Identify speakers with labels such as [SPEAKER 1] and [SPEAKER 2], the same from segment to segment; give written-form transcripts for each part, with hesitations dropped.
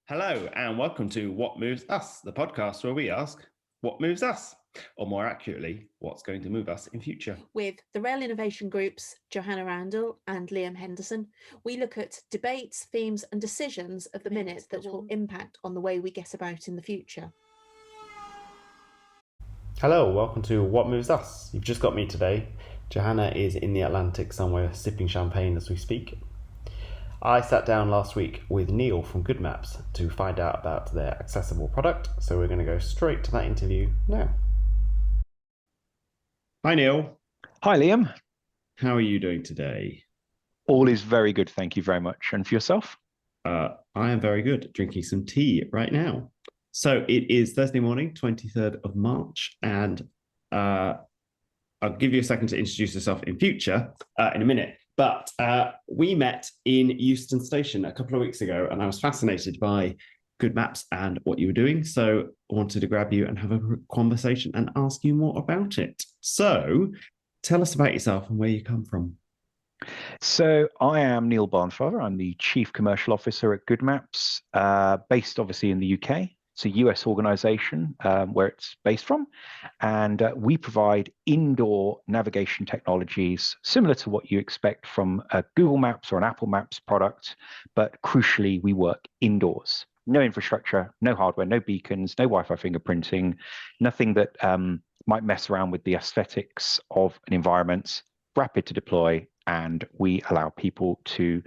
[SPEAKER 1] Hello, and welcome to What Moves Us, the podcast where we ask what moves us, or more accurately, what's going to move us in future.
[SPEAKER 2] With the Rail Innovation Group's Johanna Randall and Liam Henderson, we look at debates, themes, and decisions of the minute that will impact on the way we get about in the future.
[SPEAKER 1] Hello, welcome to What Moves Us. You've just got me today. Johanna is in the Atlantic somewhere sipping champagne as we speak. I sat down last week with Neil from GoodMaps to find out about their accessible product, so we're going to go straight to that interview now. Hi Neil.
[SPEAKER 3] Hi Liam.
[SPEAKER 1] How are you doing today?
[SPEAKER 3] All is very good, thank you very much. And for yourself?
[SPEAKER 1] I am very good, drinking some tea right now. So it is Thursday morning, 23rd of March, and I'll give you a second to introduce yourself in future in a minute. But we met in Euston Station a couple of weeks ago, and I was fascinated by GoodMaps and what you were doing. So I wanted to grab you and have a conversation and ask you more about it. So tell us about yourself and where you come from.
[SPEAKER 3] So I am Neil Barnfather. I'm the Chief Commercial Officer at GoodMaps, based obviously in the UK. It's a US organization where it's based from. And we provide indoor navigation technologies similar to what you expect from a Google Maps or an Apple Maps product. But crucially, we work indoors. No infrastructure, no hardware, no beacons, no Wi-Fi fingerprinting, nothing that might mess around with the aesthetics of an environment, rapid to deploy, and we allow people to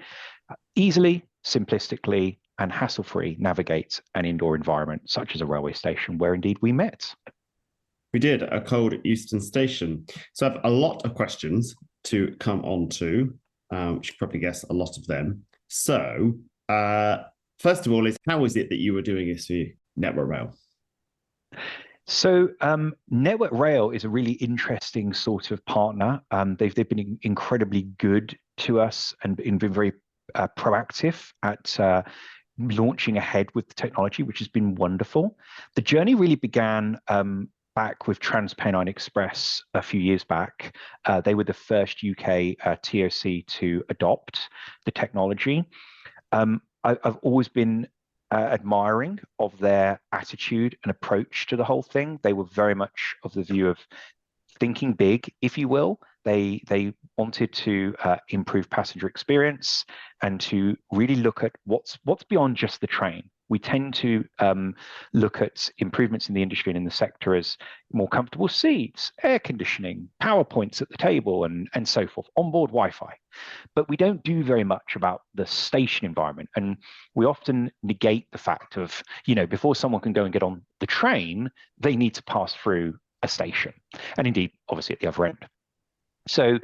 [SPEAKER 3] easily, simplistically, and hassle-free navigate an indoor environment, such as a railway station, where indeed we met.
[SPEAKER 1] We did a cold Euston Station. So I have a lot of questions to come on to. You should probably guess a lot of them. So first of all, how is it that you were doing this for Network Rail?
[SPEAKER 3] So Network Rail is a really interesting sort of partner. They've been incredibly good to us and been very proactive at launching ahead with the technology, which has been wonderful. The journey really began back with TransPennine Express a few years back. They were the first UK TOC to adopt the technology. I've always been admiring of their attitude and approach to the whole thing. They were very much of the view of thinking big, if you will. They wanted to improve passenger experience and to really look at what's beyond just the train. We tend to look at improvements in the industry and in the sector as more comfortable seats, air conditioning, PowerPoints at the table, and so forth, onboard Wi-Fi. But we don't do very much about the station environment. And we often negate the fact of, before someone can go and get on the train, they need to pass through a station. And indeed, obviously at the other end. So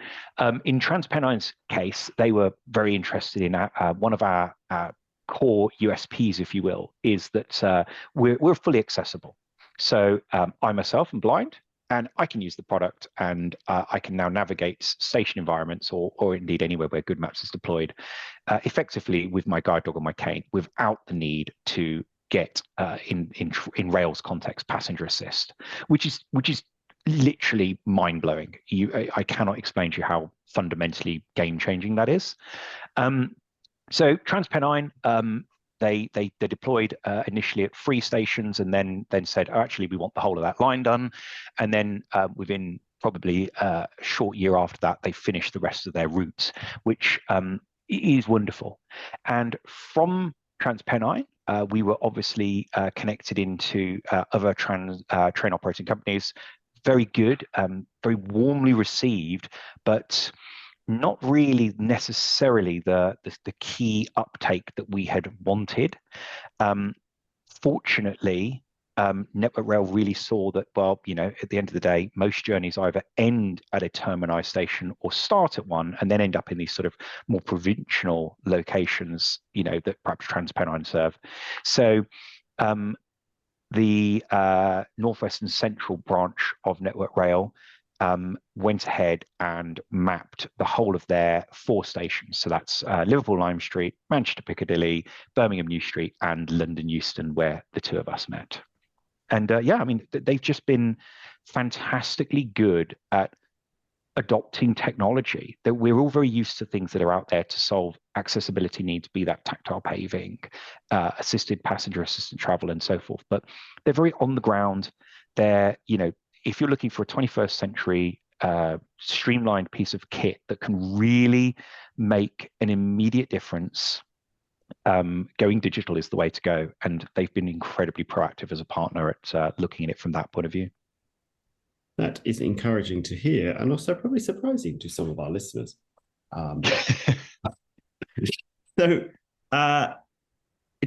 [SPEAKER 3] in TransPennine's case, they were very interested in one of our core USPs, if you will, is that we're fully accessible. So I myself am blind, and I can use the product, and I can now navigate station environments or indeed anywhere where GoodMaps is deployed effectively with my guide dog or my cane without the need to get in Rails context passenger assist, which is literally mind-blowing. I cannot explain to you how fundamentally game-changing that is. So TransPennine, they deployed initially at 3 stations, and then said, oh, actually, we want the whole of that line done. And then within probably a short year after that, they finished the rest of their routes, which is wonderful. And from TransPennine, we were obviously connected into other train operating companies. Very good, very warmly received, but not really necessarily the key uptake that we had wanted. Fortunately, Network Rail really saw that, well, at the end of the day, most journeys either end at a terminus station or start at one and then end up in these sort of more provincial locations, that perhaps TransPennine serve. So the Northwest and Central branch of Network Rail went ahead and mapped the whole of their 4 stations. So that's Liverpool Lime Street, Manchester Piccadilly, Birmingham New Street, and London Euston, where the 2 of us met. And they've just been fantastically good at adopting technology. That we're all very used to things that are out there to solve accessibility needs, be that tactile paving, assisted passenger assistant travel, and so forth. But they're very on the ground. They're, if you're looking for a 21st century streamlined piece of kit that can really make an immediate difference, going digital is the way to go. And they've been incredibly proactive as a partner at looking at it from that point of view.
[SPEAKER 1] That is encouraging to hear, and also probably surprising to some of our listeners. So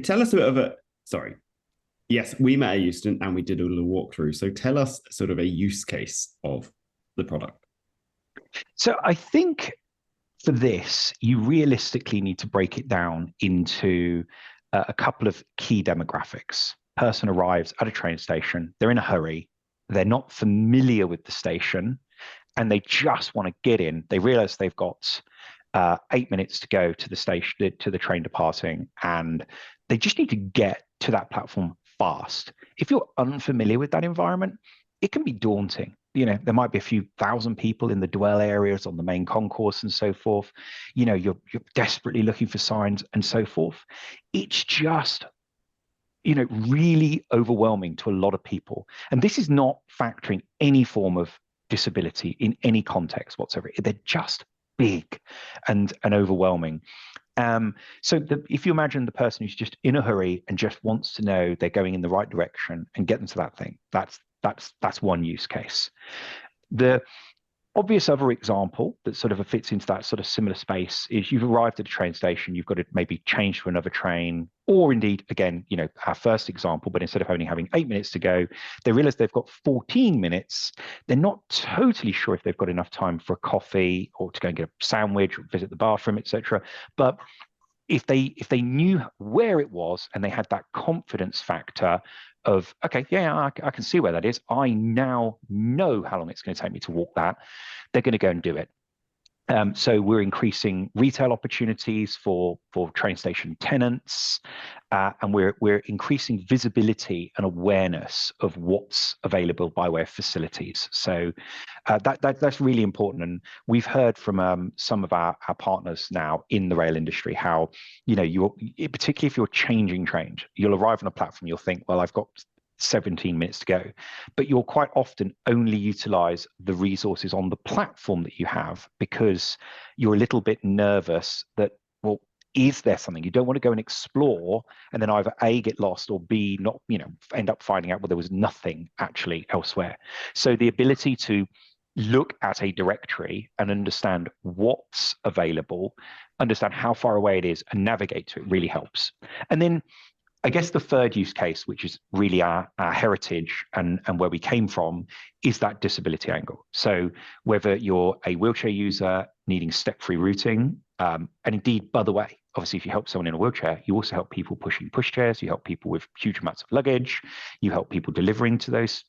[SPEAKER 1] tell us a bit of a, sorry. Yes, we met at Euston and we did a little walkthrough. So tell us sort of a use case of the product.
[SPEAKER 3] So I think for this, you realistically need to break it down into a couple of key demographics. Person arrives at a train station, they're in a hurry, they're not familiar with the station, and they just want to get in. They realize they've got 8 minutes to go to the station, to the train departing, and they just need to get to that platform fast. If you're unfamiliar with that environment, it can be daunting. There might be a few thousand people in the dwell areas on the main concourse and so forth. You're desperately looking for signs and so forth. It's just, really overwhelming to a lot of people. And this is not factoring any form of disability in any context whatsoever. They're just big and overwhelming. So if you imagine the person who's just in a hurry and just wants to know they're going in the right direction and get them to that thing, that's one use case. The obvious other example that sort of fits into that sort of similar space is you've arrived at a train station, you've got to maybe change to another train, or indeed, again, our first example, but instead of only having 8 minutes to go, they realize they've got 14 minutes. They're not totally sure if they've got enough time for a coffee or to go and get a sandwich or visit the bathroom, etc. But if they knew where it was and they had that confidence factor of, okay, yeah, I can see where that is. I now know how long it's going to take me to walk that. They're going to go and do it. So we're increasing retail opportunities for train station tenants, and we're increasing visibility and awareness of what's available by way of facilities. So that's really important. And we've heard from some of our partners now in the rail industry how, particularly if you're changing trains, you'll arrive on a platform, you'll think, well, I've got 17 minutes to go, but you'll quite often only utilize the resources on the platform that you have because you're a little bit nervous that, well, is there something? You don't want to go and explore and then either A, get lost, or B, not, end up finding out, well, there was nothing actually elsewhere. So the ability to look at a directory and understand what's available, understand how far away it is, and navigate to it really helps. And then I guess the third use case, which is really our heritage and where we came from, is that disability angle. So whether you're a wheelchair user needing step-free routing, and indeed, by the way, obviously, if you help someone in a wheelchair, you also help people pushing pushchairs, you help people with huge amounts of luggage, you help people delivering to those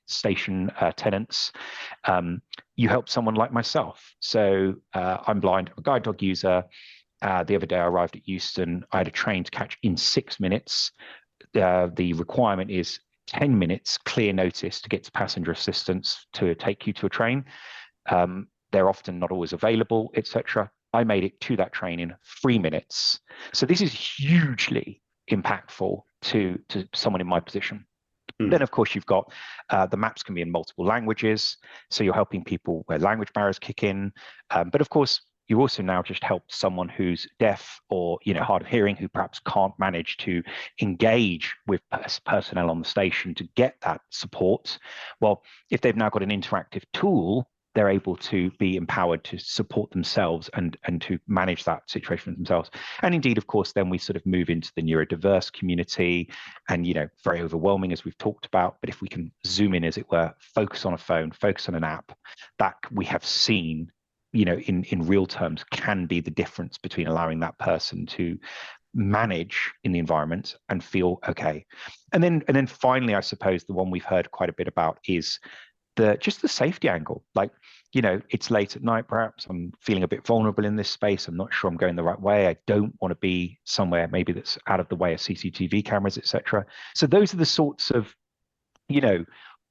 [SPEAKER 3] station tenants. You help someone like myself. So I'm blind, I'm a guide dog user. The other day I arrived at Euston. I had a train to catch in 6 minutes. The requirement is 10 minutes clear notice to get to passenger assistance to take you to a train. They're often not always available, etc. I made it to that train in 3 minutes. So this is hugely impactful to someone in my position. Then, of course, you've got the maps can be in multiple languages. So you're helping people where language barriers kick in. But of course, you also now just help someone who's deaf or hard of hearing, who perhaps can't manage to engage with personnel on the station to get that support. Well, if they've now got an interactive tool, they're able to be empowered to support themselves and to manage that situation themselves. And indeed, of course, then we sort of move into the neurodiverse community and, very overwhelming, as we've talked about. But if we can zoom in, as it were, focus on a phone, focus on an app, that we have seen, in real terms, can be the difference between allowing that person to manage in the environment and feel okay. And then finally, I suppose the one we've heard quite a bit about is the safety angle. Like, it's late at night, perhaps I'm feeling a bit vulnerable in this space. I'm not sure I'm going the right way. I don't want to be somewhere maybe that's out of the way of CCTV cameras, etc. So those are the sorts of,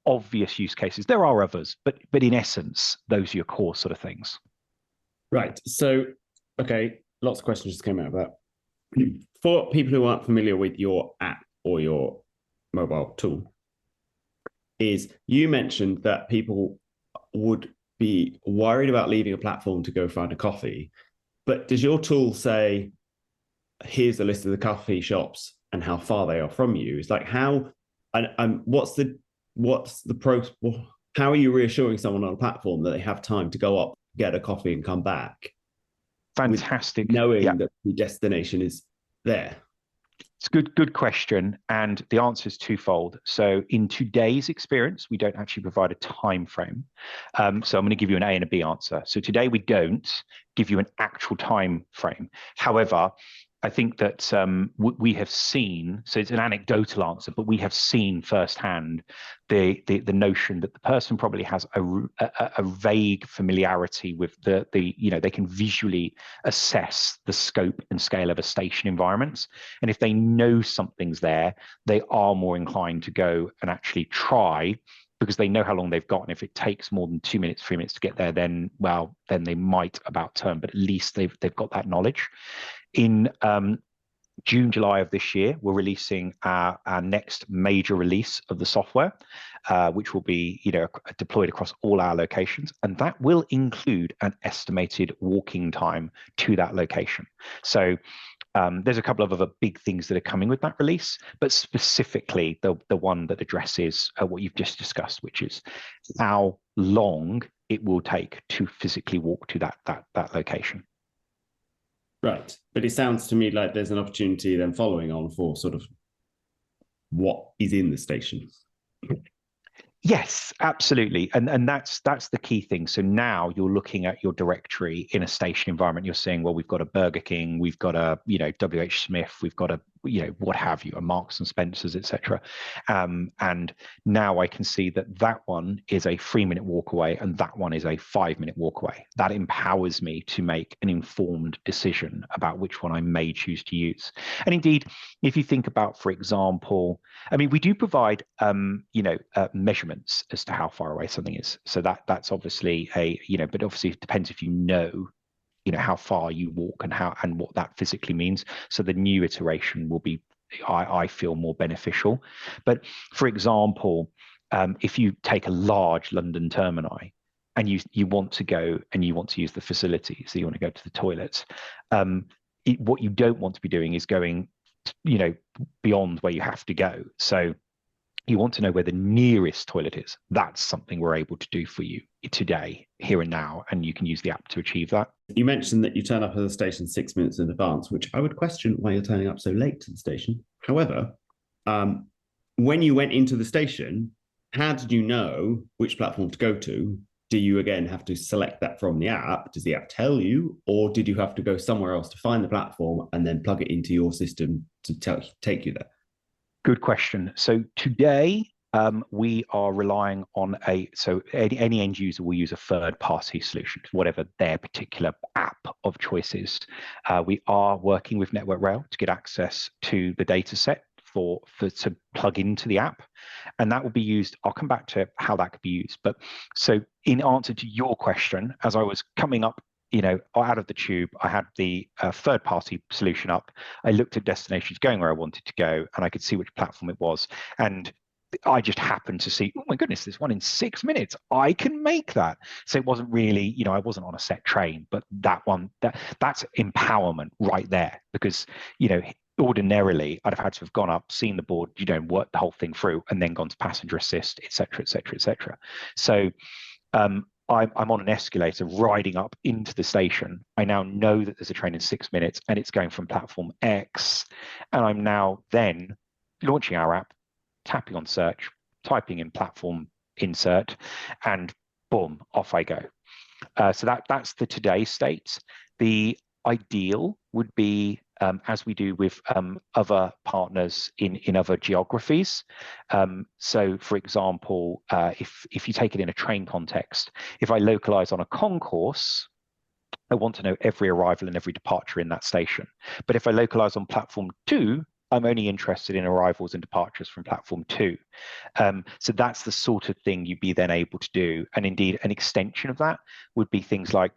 [SPEAKER 3] obvious use cases. There are others, but in essence, those are your core sort of things.
[SPEAKER 1] Right. So, okay, lots of questions just came out of that. For people who aren't familiar with your app or your mobile tool, is you mentioned that people would be worried about leaving a platform to go find a coffee, but does your tool say, here's a list of the coffee shops and how far they are from you? It's like, how, and what's the pro, how are you reassuring someone on a platform that they have time to go up, get a coffee and come back?
[SPEAKER 3] Fantastic.
[SPEAKER 1] Knowing that the destination is there.
[SPEAKER 3] It's a good question, and the answer is twofold. So in today's experience, we don't actually provide a time frame. So I'm going to give you an A and a B answer. So today we don't give you an actual time frame. However, I think that we have seen, so it's an anecdotal answer, but we have seen firsthand the notion that the person probably has a vague familiarity with they can visually assess the scope and scale of a station environment. And if they know something's there, they are more inclined to go and actually try, because they know how long they've got. And if it takes more than 2 minutes, 3 minutes to get there, then they might about turn, but at least they've got that knowledge. In June, July of this year, we're releasing our next major release of the software, which will be deployed across all our locations, and that will include an estimated walking time to that location. So there's a couple of other big things that are coming with that release, but specifically the one that addresses what you've just discussed, which is how long it will take to physically walk to that location.
[SPEAKER 1] Right. But it sounds to me like there's an opportunity then following on for sort of what is in the station.
[SPEAKER 3] Yes, absolutely. And that's the key thing. So now you're looking at your directory in a station environment. You're saying, well, we've got a Burger King, we've got a, WH Smith, we've got a, what have you, a Marks and Spencers, etc. And now I can see that one is a 3-minute walk away and that one is a 5-minute walk away. That empowers me to make an informed decision about which one I may choose to use. And indeed, if you think about, for example, I mean, we do provide, measurements as to how far away something is. So that's obviously but obviously it depends if you know how far you walk and what that physically means. So the new iteration will be, I feel, more beneficial. But for example, if you take a large London termini and you want to go and you want to use the facilities, so you want to go to the toilets, what you don't want to be doing is going beyond where you have to go. So you want to know where the nearest toilet is. That's something we're able to do for you today, here and now, and you can use the app to achieve that.
[SPEAKER 1] You mentioned that you turn up at the station 6 minutes in advance, which I would question why you're turning up so late to the station. However, when you went into the station, how did you know which platform to go to? Do you again have to select that from the app? Does the app tell you, or did you have to go somewhere else to find the platform and then plug it into your system to take you there?
[SPEAKER 3] Good question. So today we are relying on any end user will use a third-party solution, whatever their particular app of choice is. We are working with Network Rail to get access to the data set to plug into the app, and that will be used. I'll come back to how that could be used. But so in answer to your question, as I was coming up out of the tube, I had the third-party solution up. I looked at destinations going where I wanted to go, and I could see which platform it was. And I just happened to see, oh my goodness, there's one in 6 minutes. I can make that. So it wasn't really, I wasn't on a set train, but that's empowerment right there, because, ordinarily I'd have had to have gone up, seen the board, work the whole thing through, and then gone to passenger assist, et cetera, et cetera, et cetera. So I'm on an escalator riding up into the station. I now know that there's a train in 6 minutes and it's going from platform X. And I'm now then launching our app, tapping on search, typing in platform insert, and boom, off I go. So that's the today state. The ideal would be, as we do with other partners in other geographies. So, for example, if you take it in a train context, if I localize on a concourse, I want to know every arrival and every departure in that station. But if I localize on platform 2, I'm only interested in arrivals and departures from platform 2. So that's the sort of thing you'd be then able to do. And indeed, an extension of that would be things like,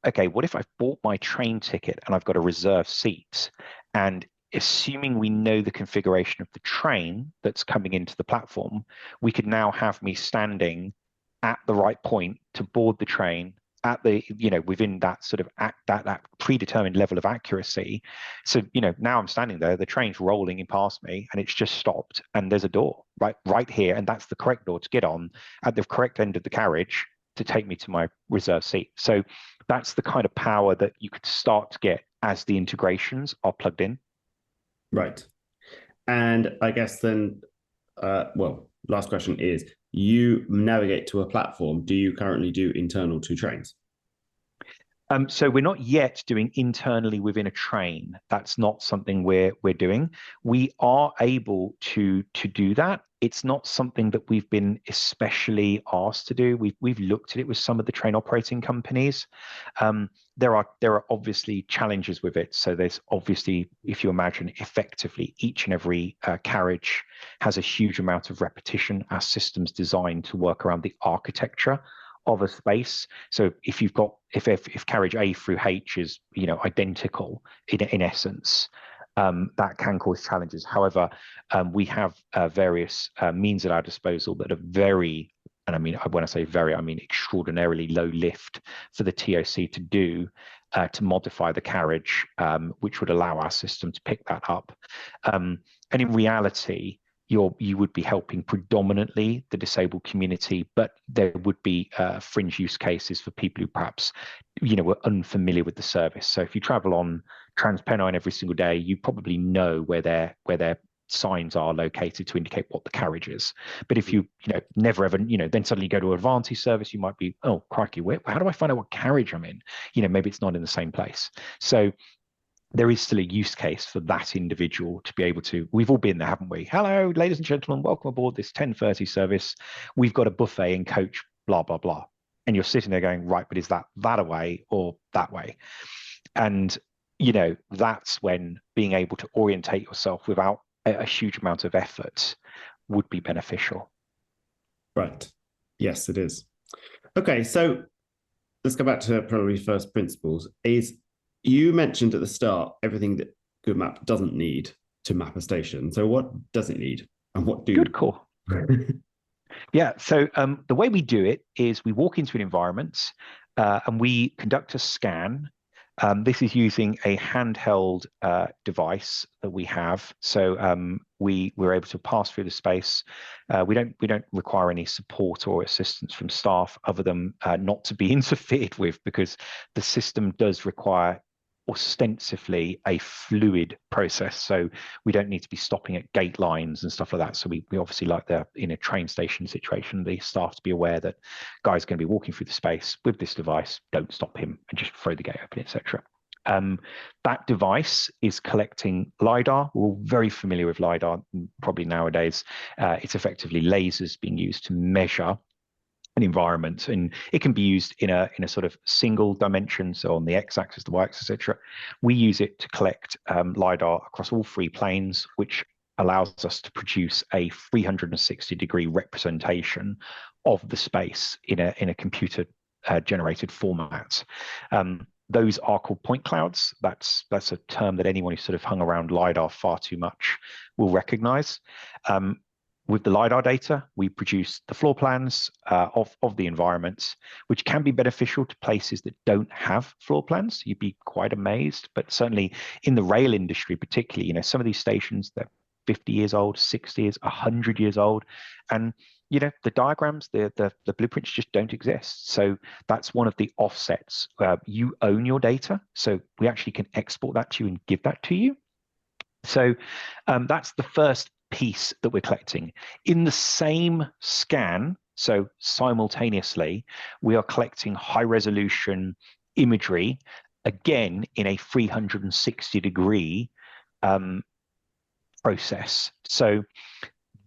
[SPEAKER 3] okay, what if I've bought my train ticket and I've got a reserved seat? And assuming we know the configuration of the train that's coming into the platform, we could now have me standing at the right point to board the train at the, within that sort of that predetermined level of accuracy. So, now I'm standing there, the train's rolling in past me and it's just stopped and there's a door right here. And that's the correct door to get on at the correct end of the carriage to take me to my reserved seat. So that's the kind of power that you could start to get as the integrations are plugged in.
[SPEAKER 1] Right. And I guess then, last question is, you navigate to a platform. Do you currently do internal to trains?
[SPEAKER 3] So we're not yet doing internally within a train. That's not something we're doing. We are able to do that. It's not something that we've been especially asked to do. We've looked at it with some of the train operating companies. There are obviously challenges with it. So there's obviously, if you imagine, effectively each and every carriage has a huge amount of repetition. Our system's designed to work around the architecture of a space. So if you've got if carriage A through H is identical in essence, that can cause challenges. However, we have various means at our disposal that are very, and I mean, when I say very, I mean extraordinarily low lift for the TOC to do to modify the carriage, which would allow our system to pick that up. And in reality, you would be helping predominantly the disabled community, but there would be fringe use cases for people who perhaps, were unfamiliar with the service. So if you travel on Transpennine every single day, you probably know where their signs are located to indicate what the carriage is. But if you, never ever, then suddenly go to an Avanti service, you might be, oh, crikey, how do I find out what carriage I'm in? Maybe it's not in the same place. So there is still a use case for that individual to be able to, we've all been there, haven't we? Hello, ladies and gentlemen, welcome aboard this 10:30 service. We've got a buffet in coach, blah, blah, blah. And you're sitting there going, right, but is that away or that way? And, that's when being able to orientate yourself without a huge amount of effort would be beneficial.
[SPEAKER 1] Right. Yes, it is. Okay, so let's go back to probably first principles. You mentioned at the start everything that GoodMap doesn't need to map a station. So what does it need and what do?
[SPEAKER 3] Good call. Yeah, so the way we do it is we walk into an environment and we conduct a scan. This is using a handheld device that we have. So we're able to pass through the space. We don't require any support or assistance from staff other than not to be interfered with, because the system does require ostensibly a fluid process, so we don't need to be stopping at gate lines and stuff like that. So we obviously, like in a train station situation, the staff to be aware that guy's going to be walking through the space with this device, don't stop him and just throw the gate open, etc. That device is collecting LiDAR. We're all very familiar with LiDAR probably nowadays. It's effectively lasers being used to measure an environment, and it can be used in a sort of single dimension, so on the x-axis, the y-axis, etc. We use it to collect LiDAR across all three planes, which allows us to produce a 360-degree representation of the space in a computer generated format. Those are called point clouds. That's a term that anyone who's sort of hung around LiDAR far too much will recognize. With the LiDAR data, we produce the floor plans of the environments, which can be beneficial to places that don't have floor plans. You'd be quite amazed, but certainly in the rail industry, particularly, some of these stations, they're 50 years old, 60 years, 100 years old, and the diagrams, the blueprints just don't exist. So that's one of the offsets. You own your data, so we actually can export that to you and give that to you. So that's the first piece that we're collecting. In the same scan, so simultaneously, we are collecting high resolution imagery, again in a 360-degree process. So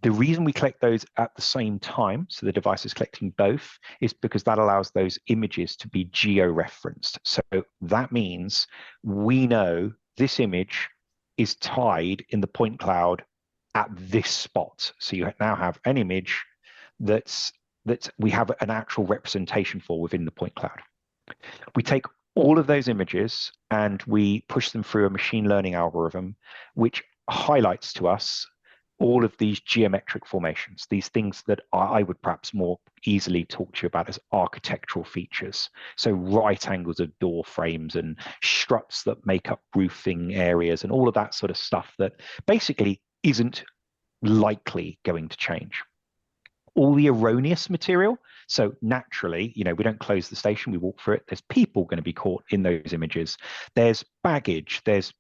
[SPEAKER 3] the reason we collect those at the same time, so the device is collecting both, is because that allows those images to be geo-referenced. So that means we know this image, 360 degrees is tied in the point cloud at this spot. So you now have an image that we have an actual representation for within the point cloud. We take all of those images and we push them through a machine learning algorithm, which highlights to us all of these geometric formations, these things that I would perhaps more easily talk to you about as architectural features. So right angles of door frames and struts that make up roofing areas and all of that sort of stuff that basically isn't likely going to change. All the erroneous material, so naturally, we don't close the station, we walk through it. There's people going to be caught in those images. There's baggage, there's,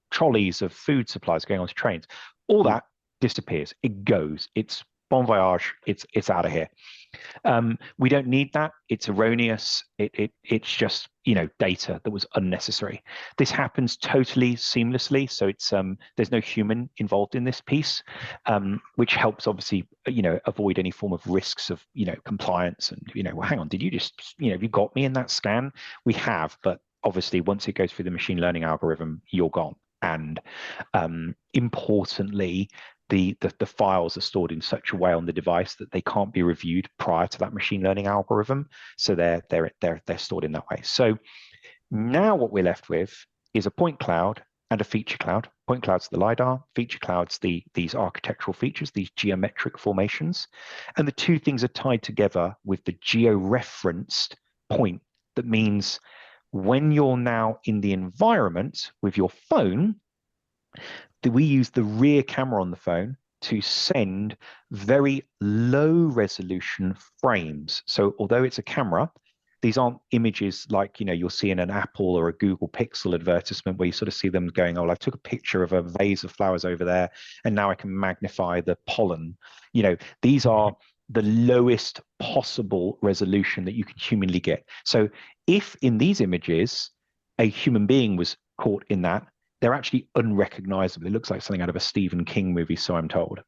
[SPEAKER 3] trolleys of food supplies going onto trains. All that disappears. It goes. It's bon voyage. It's out of here. We don't need that. It's erroneous. It's just data that was unnecessary. This happens totally seamlessly. So it's there's no human involved in this piece, which helps obviously avoid any form of risks of compliance and well, hang on, did you just have you got me in that scan? We have, but obviously once it goes through the machine learning algorithm, you're gone. And importantly, the files are stored in such a way on the device that they can't be reviewed prior to that machine learning algorithm. So they're stored in that way. So now what we're left with is a point cloud and a feature cloud. Point cloud's the LiDAR, feature cloud's these architectural features, these geometric formations. And the two things are tied together with the geo-referenced point. That means when you're now in the environment with your phone, we use the rear camera on the phone to send very low resolution frames. So although it's a camera, these aren't images like you'll see in an Apple or a Google Pixel advertisement where you sort of see them going, oh, I took a picture of a vase of flowers over there and now I can magnify the pollen. These are the lowest possible resolution that you can humanly get. So if in these images a human being was caught in that, they're actually unrecognizable. It looks like something out of a Stephen King movie, so I'm told.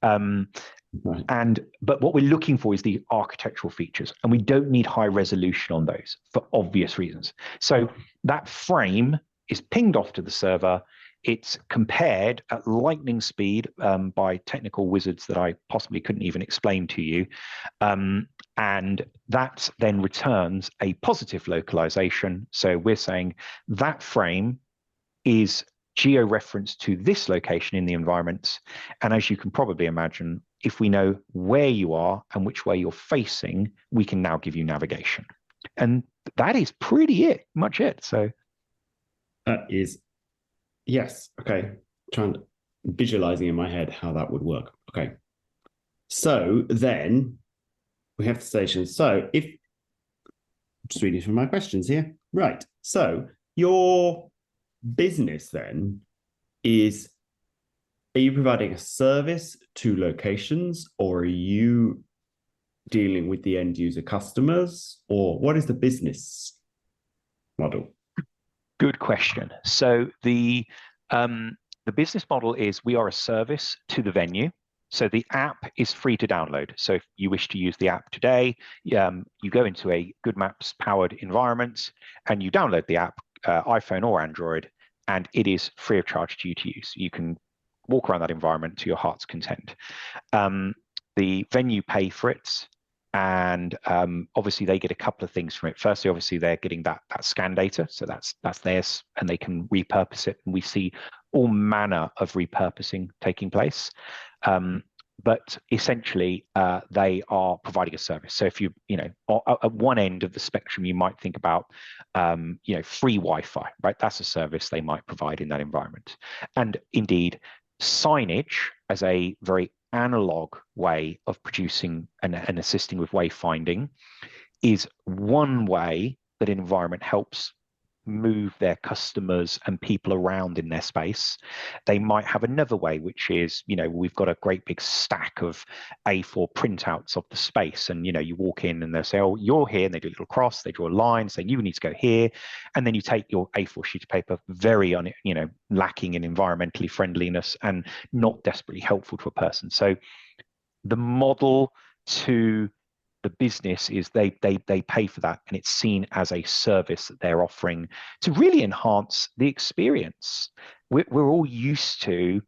[SPEAKER 1] Right.
[SPEAKER 3] But what we're looking for is the architectural features, and we don't need high resolution on those for obvious reasons. So that frame is pinged off to the server. It's compared at lightning speed by technical wizards that I possibly couldn't even explain to you. And that then returns a positive localization. So we're saying that frame is geo-referenced to this location in the environment. And as you can probably imagine, if we know where you are and which way you're facing, we can now give you navigation. And that is pretty much it. So
[SPEAKER 1] that is, yes. Okay. Visualizing in my head how that would work. Okay. So then we have the station. So I'm just reading through my questions here. Right. So your business then are you providing a service to locations, or are you dealing with the end user customers, or what is the business model?
[SPEAKER 3] Good question. So the business model is we are a service to the venue. So the app is free to download. So if you wish to use the app today, you go into a GoodMaps powered environment and you download the app, iPhone or Android, and it is free of charge to you to use. You can walk around that environment to your heart's content. The venue pay for it, and obviously they get a couple of things from it. Firstly, obviously they're getting that scan data, so that's theirs, and they can repurpose it. And we see all manner of repurposing taking place. But essentially, they are providing a service. So if you at one end of the spectrum, you might think about free Wi-Fi, right? That's a service they might provide in that environment. And indeed, signage as a very analog way of producing and assisting with wayfinding is one way that an environment helps move their customers and people around in their space. They might have another way, which is, we've got a great big stack of A4 printouts of the space, and you walk in and they'll say, oh, you're here, and they do a little cross, they draw a line saying you need to go here, and then you take your A4 sheet of paper, very lacking in environmentally friendliness and not desperately helpful to a person. So the model to the business is they pay for that, and it's seen as a service that they're offering to really enhance the experience. We're all used to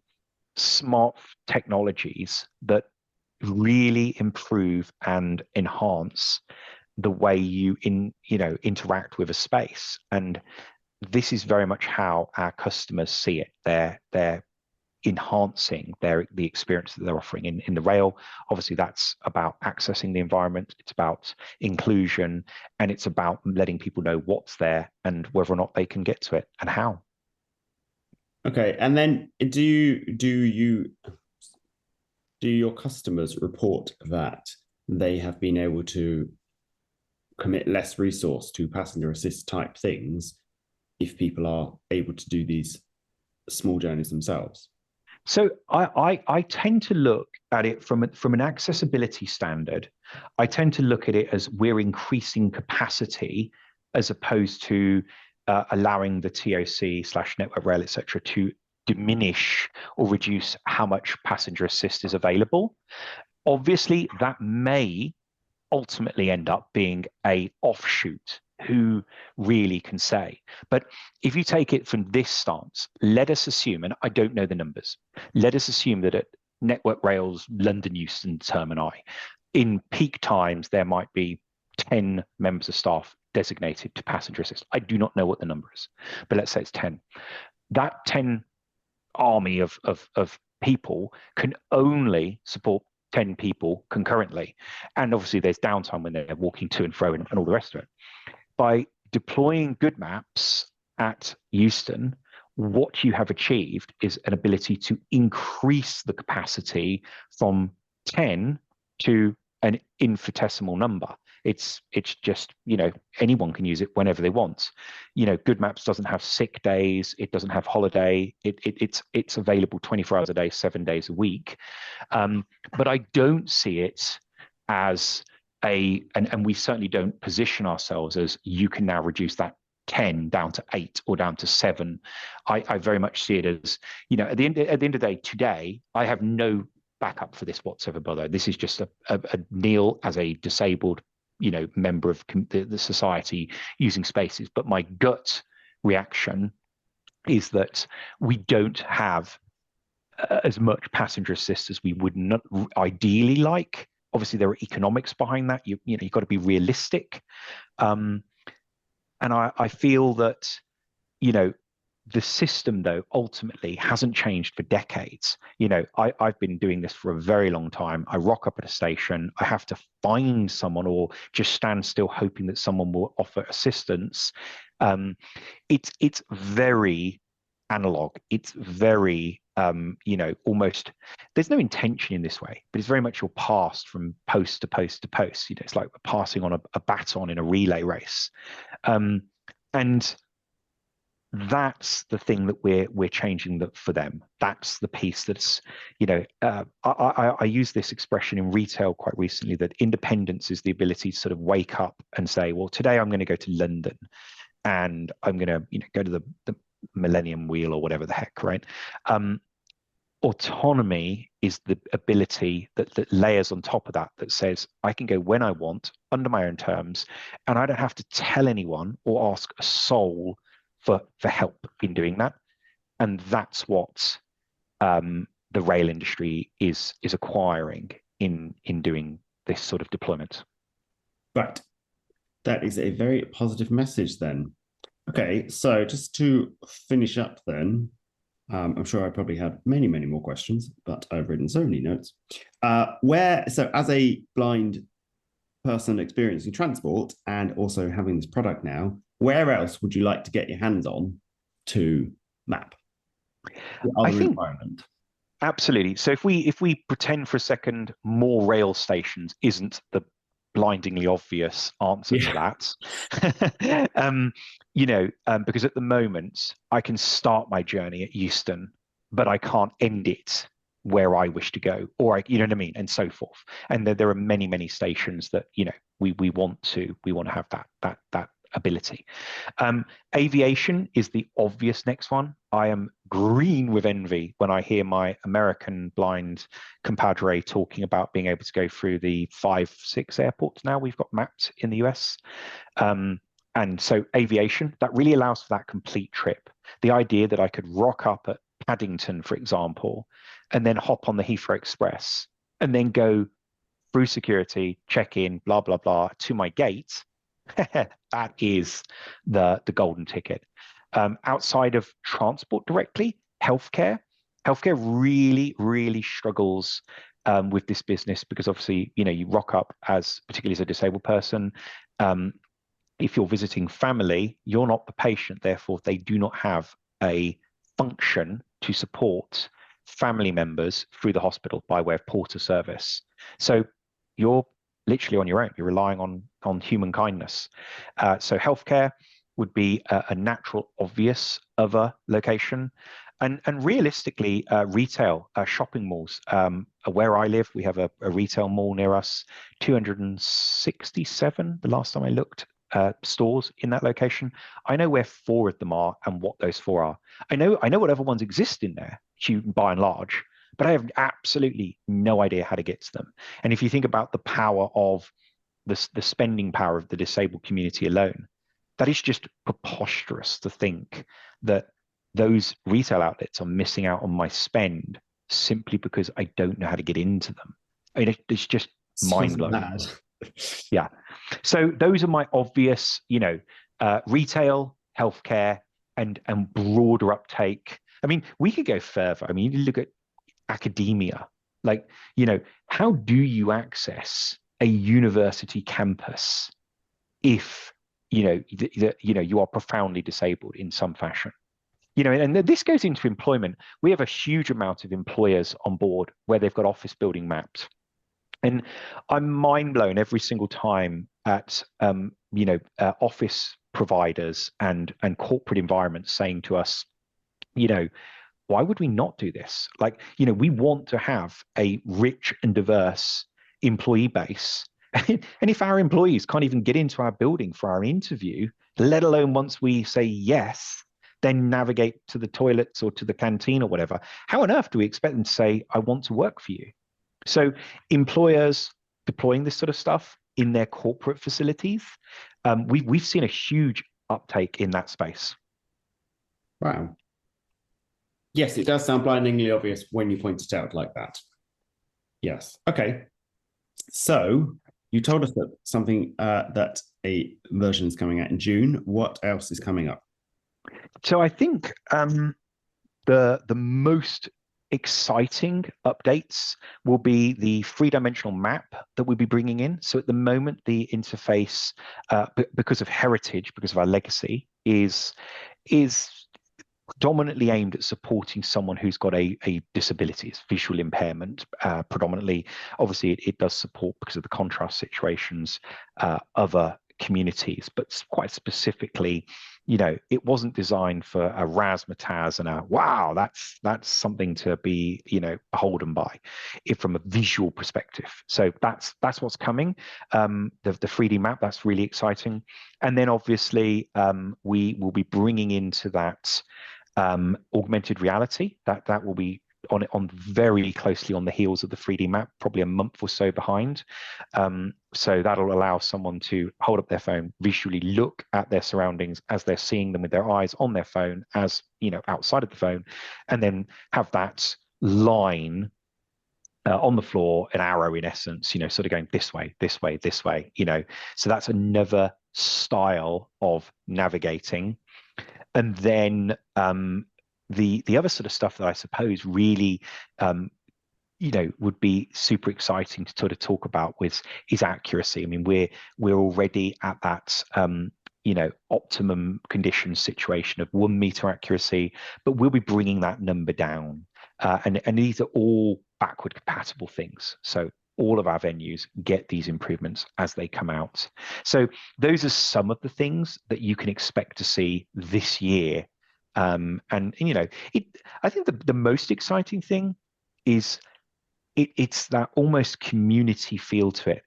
[SPEAKER 3] smart technologies that really improve and enhance the way you interact with a space, and this is very much how our customers see it. They're enhancing the experience that they're offering in the rail. Obviously, that's about accessing the environment, it's about inclusion, and it's about letting people know what's there and whether or not they can get to it and how.
[SPEAKER 1] Okay, and then do your customers report that they have been able to commit less resource to passenger assist type things if people are able to do these small journeys themselves?
[SPEAKER 3] So I tend to look at it from an accessibility standard. I tend to look at it as we're increasing capacity as opposed to allowing the TOC/Network Rail, etc., to diminish or reduce how much passenger assist is available. Obviously, that may ultimately end up being a offshoot. Who really can say? But if you take it from this stance, let us assume, and I don't know the numbers, let us assume that at Network Rail's London Euston termini, in peak times, there might be 10 members of staff designated to passenger assist. I do not know what the number is, but let's say it's 10. That 10 army of people can only support 10 people concurrently. And obviously there's downtime when they're walking to and fro and all the rest of it. By deploying GoodMaps at Euston, what you have achieved is an ability to increase the capacity from 10 to an infinitesimal number. It's just, anyone can use it whenever they want. GoodMaps doesn't have sick days. It doesn't have holiday. It's available 24 hours a day, 7 days a week. But I don't see it as and we certainly don't position ourselves as you can now reduce that 10 down to 8 or down to 7. I very much see it as, at the end of the day, today, I have no backup for this whatsoever, brother. This is just a Neil as a disabled, member of the society using spaces. But my gut reaction is that we don't have as much passenger assist as we would not ideally like. Obviously, there are economics behind that. You've got to be realistic, and I feel that the system, though, ultimately hasn't changed for decades. I've been doing this for a very long time. I rock up at a station. I have to find someone or just stand still hoping that someone will offer assistance. It's very analog. It's very almost, there's no intention in this way, but it's very much you're passed from post to post to post. It's like passing on a baton in a relay race. And that's the thing that we're changing for them. That's the piece that's, I use this expression in retail quite recently, that independence is the ability to sort of wake up and say, well, today I'm going to go to London and I'm going to, go to the Millennium Wheel or whatever the heck, right? Autonomy is the ability that layers on top of that says I can go when I want under my own terms, and I don't have to tell anyone or ask a soul for help in doing that. And that's what the rail industry is acquiring in doing this sort of deployment.
[SPEAKER 1] Right. That is a very positive message then. Okay, so just to finish up then, I'm sure I probably had many, many more questions, but I've written so many notes. So as a blind person experiencing transport and also having this product now, where else would you like to get your hands on to map the other environment?
[SPEAKER 3] Absolutely. So if we pretend for a second more rail stations isn't the blindingly obvious answer to that, because at the moment I can start my journey at Euston, but I can't end it where I wish to go, or you know what I mean, and so forth. And there are many stations that we want to have that ability. Aviation is the obvious next one. I am green with envy when I hear my American blind compadre talking about being able to go through the 5-6 airports now we've got mapped in the US. And so aviation, that really allows for that complete trip. The idea that I could rock up at Paddington, for example, and then hop on the Heathrow Express and then go through security, check in, blah, blah, blah, to my gate, that is the golden ticket. Outside of transport directly, healthcare really, really struggles with this business because obviously, you rock up particularly as a disabled person. If you're visiting family, you're not the patient, therefore they do not have a function to support family members through the hospital by way of porter service. So you're literally on your own. You're relying on human kindness. So healthcare would be a natural, obvious other location. And realistically, retail, shopping malls. Where I live, we have a retail mall near us, 267, the last time I looked, stores in that location. I know where 4 of them are and what those 4 are. I know what other ones exist in there, by and large, but I have absolutely no idea how to get to them. And if you think about the power of the spending power of the disabled community alone, that is just preposterous to think that those retail outlets are missing out on my spend simply because I don't know how to get into them. I mean, it's just mind-blowing. Yeah. So those are my obvious, retail, healthcare, and broader uptake. I mean, we could go further. I mean, you look at academia. Like, how do you access a university campus if you are profoundly disabled in some fashion? And this goes into employment. We have a huge amount of employers on board where they've got office building mapped. And I'm mind blown every single time at office providers and corporate environments saying to us, why would we not do this? Like, we want to have a rich and diverse employee base. And if our employees can't even get into our building for our interview, let alone once we say yes, then navigate to the toilets or to the canteen or whatever, how on earth do we expect them to say, I want to work for you? So employers deploying this sort of stuff in their corporate facilities, we've seen a huge uptake in that space.
[SPEAKER 1] Wow. Yes, it does sound blindingly obvious when you point it out like that. Yes. Okay. So you told us that something that a version is coming out in June. What else is coming up?
[SPEAKER 3] So I think the most exciting updates will be the 3-dimensional map that we'll be bringing in. So at the moment, the interface, because of heritage, because of our legacy, is predominantly aimed at supporting someone who's got a disability. It's visual impairment predominantly. Obviously, it does support, because of the contrast situations, other communities, but quite specifically, it wasn't designed for a razzmatazz and a wow, that's something to be beholden by from a visual perspective. So that's what's coming. The 3D map, that's really exciting. And then obviously we will be bringing into that augmented reality that will be on very closely on the heels of the 3D map, probably a month or so behind. So that'll allow someone to hold up their phone, visually look at their surroundings as they're seeing them with their eyes on their phone, as outside of the phone, and then have that line on the floor, an arrow in essence, sort of going this way, this way, this way. So that's another style of navigating. And then the other sort of stuff that I suppose really would be super exciting to sort of talk about is accuracy. I mean, we're already at that optimum conditions situation of 1 meter accuracy, but we'll be bringing that number down. And these are all backward compatible things. So all of our venues get these improvements as they come out. So those are some of the things that you can expect to see this year. I think the most exciting thing is it's that almost community feel to it.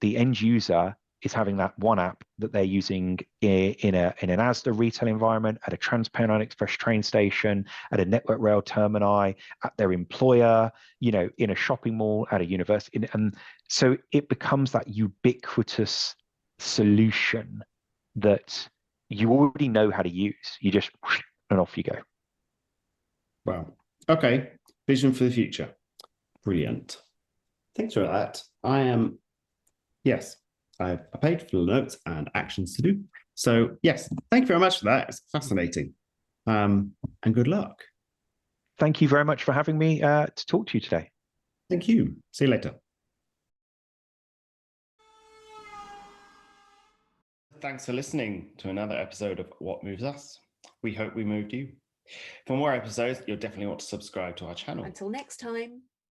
[SPEAKER 3] The end user is having that one app that they're using in an Asda retail environment, at a TransPennine Express train station, at a Network Rail termini, at their employer, in a shopping mall, at a university. And so it becomes that ubiquitous solution that you already know how to use. You just, and off you go.
[SPEAKER 1] Wow. Okay. Vision for the future. Brilliant. Thanks for that. Yes, I have a page full of notes and actions to do. So yes, thank you very much for that. It's fascinating. And good luck.
[SPEAKER 3] Thank you very much for having me to talk to you today.
[SPEAKER 1] Thank you. See you later. Thanks for listening to another episode of What Moves Us. We hope we moved you. For more episodes, you'll definitely want to subscribe to our channel.
[SPEAKER 2] Until next time.